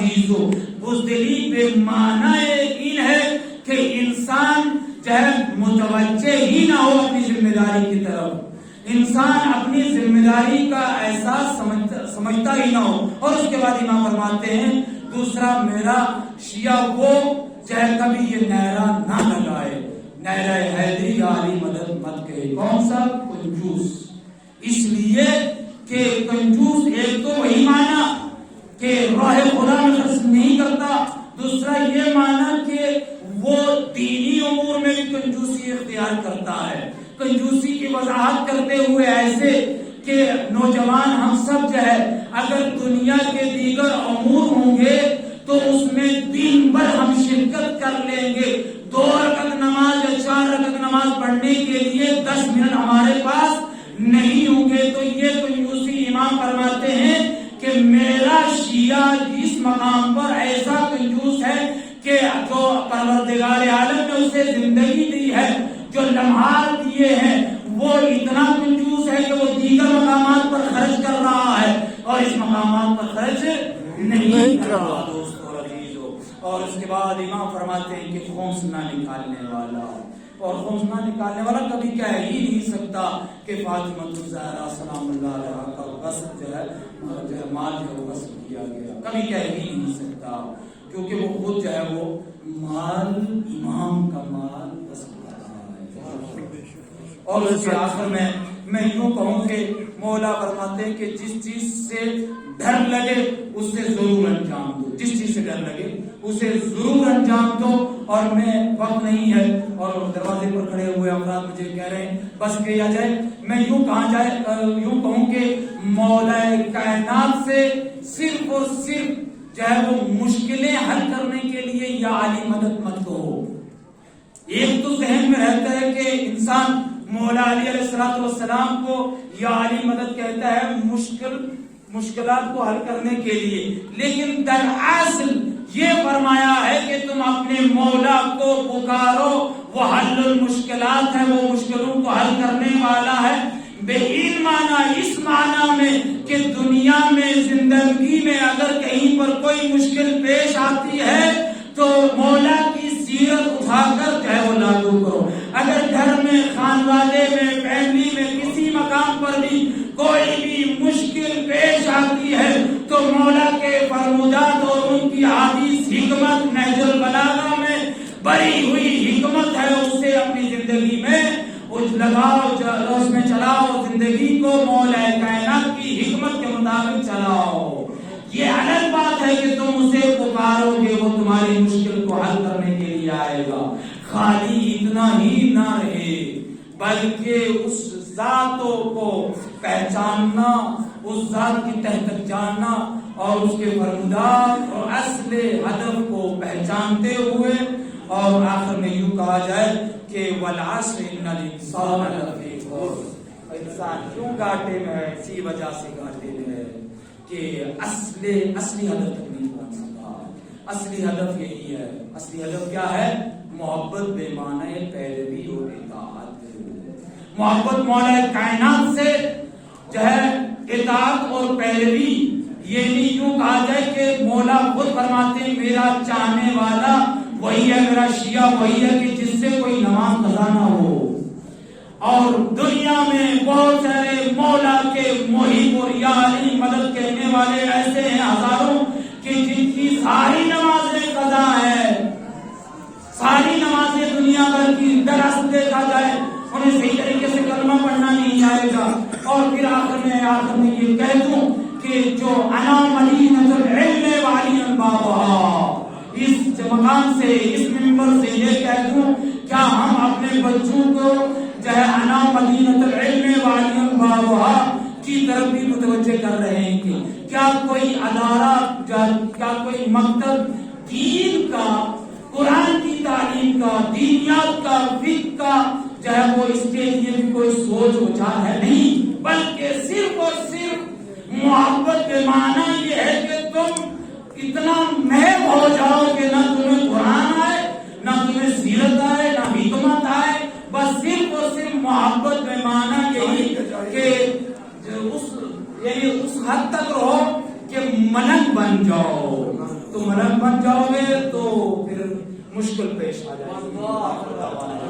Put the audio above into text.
عزیزو، بزدلی بے معنی یقین ہے کہ انسان جو ہے متوجہ ہی نہ ہو اپنی ذمہ داری کی طرف، انسان اپنی ذمہ داری کا احساس سمجھتا ہی نہ ہو۔ اور اس کے بعد امام فرماتے ہیں دوسرا میرا شیعہ وہ جو ہے کبھی یہ نعرہ نہ لگائے، نعرہ حیدری یا علی مدد مت کہے۔ کون سا؟ کنجوس۔ اس لیے کہ کنجوس ایک تو وہی معنی کہ راہ خدا میں خرچ نہیں کرتا، دوسرا یہ معنی کہ وہ دینی امور میں بھی کنجوسی اختیار کرتا ہے۔ کنجوسی کی وضاحت کرتے ہوئے ایسے کہ نوجوان ہم سب جو ہے اگر دنیا کے دیگر امور ہوں گے تو اس میں دن بھر ہم شرکت کر لیں گے، 2 رکعت نماز یا 4 رکعت نماز پڑھنے کے لیے 10 منٹ ہمارے پاس نہیں ہوں گے، تو یہ کنجوسی امام فرماتے ہیں کہ میرا شیعہ اس مقام پر ایسا کنجوس ہے کہ جو پروردگار عالم نے اسے زندگی دی ہے، جو لمحات دیے ہیں، وہ اتنا کنجوس ہے کہ وہ دیگر مقامات پر خرچ کر رہا ہے اور اس مقامات پر خرچ نہیں کر رہا دوستو عزیزو۔ اور اس کے بعد امام فرماتے ہیں کہ خمس نہ نکالنے والا، اور خمس نہ نکالنے والا کبھی کہہ ہی نہیں سکتا کہ فاطمہ الزہرا سلام اللہ علیہا کا غصب جو ہے مال جو ہے غصب کیا گیا، کبھی کہہ ہی نہیں سکتا، کیونکہ وہ خود جو ہے وہ مال امام کا مال غصب کر رہا ہے۔ اور اس کے آخر میں یوں کہوں کہ مولا فرماتے ہیں کہ جس چیز سے ڈر لگے اس سے ضرور انجام دو، جس چیز سے ڈر لگے اسے ضرور انجام دو۔ اور میں وقت نہیں ہے اور دروازے پر کھڑے ہوئے افراد مجھے کہہ رہے ہیں بس کیا جائے، میں یوں کہوں کہ مولا کائنات سے صرف اور صرف جو ہے وہ مشکلیں حل کرنے کے لیے یا علی مدد مت کہو۔ ایک تو ذہن میں رہتا ہے کہ انسان مولا علی علیہ السلام کو یا علی مدد کہتا ہے مشکلات کو حل کرنے کے لیے، لیکن دراصل یہ فرمایا ہے کہ تم اپنے مولا کو پکارو، وہ حل المشکلات ہے، وہ مشکلوں کو حل کرنے والا ہے۔ بہین معنی اس معنی میں کہ دنیا میں زندگی میں اگر کہیں پر کوئی مشکل پیش آتی ہے تو مولا کی سیرت اٹھا کر جو ہے وہ لاگو کرو۔ اگر گھر میں، خانوادے میں، فیملی میں کسی مقام پر بھی کوئی بھی مشکل پیش آتی ہے تو مولا کے فرمودات اور ان کی حدیث حکمت نہج البلاغہ میں بری ہوئی حکمت ہے، اسے اپنی زندگی میں لگاؤ، اس میں چلاؤ، زندگی کو مولا کائنات کی حکمت کے مطابق چلاؤ۔ یہ الگ بات ہے کہ تم اسے پکارو گے، وہ تمہاری مشکل کو حل کرنے کے لیے آئے گا۔ خالی اتنا ہی نہ رہے بلکہ اس ذات کو پہچاننا، اس ذات کی تہ تک جاننا اور اس کے فرمودات اور اصل ہدف کو پہچانتے ہوئے، اور آخر میں یوں کہا جائے کہ والعصر ان الانسان لفی خسر، انسان کیوں گھاٹے میں ہے؟ اسی وجہ سے گھاٹے میں ہے کہ اصلی ہدف تک نہیں پہنچ سکا۔ اصلی ہدف یہی ہے۔ اصلی ہدف کیا ہے؟ محبت بے معنی پیروی اور اطاعت۔ محبت مولا کائنات سے جو ہے اطاعت اور پیروی، یہ نہیں یوں کہا جائے کہ مولا خود فرماتے ہیں میرا چاہنے والا وہی ہے، میرا شیعہ وہی ہے کہ جس سے کوئی نماز قضا نہ ہو۔ اور دنیا میں بہت سارے مولا کے محب اور یا علی مدد کہنے والے ایسے ہیں ہزاروں کہ جن کی ساری نمازیں قضا ہے، ساری نمازیں دنیا بھر کی، دراصل دیکھا جائے انہیں صحیح طریقے سے کلمہ پڑھنا نہیں آئے گا۔ اور پھر آخر میں یہ کہہ دوں کہ جو انا مدینۃ العلم وعلی بابھا، اس مقام سے، اس منبر سے یہ کہہ دوں کیا ہم اپنے بچوں کو جو ہے انا مدینۃ العلم وعلی بابھا کی طرف بھی متوجہ کر رہے ہیں کہ کیا کوئی ادارہ، کیا کوئی مکتب دین کا، قرآن کی تعلیم کا، دینیات کا، فقہ کا جو ہے وہ اس کے لیے بھی کوئی سوچ وچار ہے؟ نہیں، بلکہ صرف اور صرف محبت کے معنی یہ ہے کہ تم اتنا محب ہو جاؤ کہ نہ تمہیں قرآن آئے، نہ تمہیں سیرت آئے، نہ حکمت آئے، بس صرف اور صرف محبت میں معنی یہی کہ اس حد تک رہو کہ ملک بن جاؤ، تم ملک بن جاؤ گے تو پھر مشکل پیش آ جائے گی.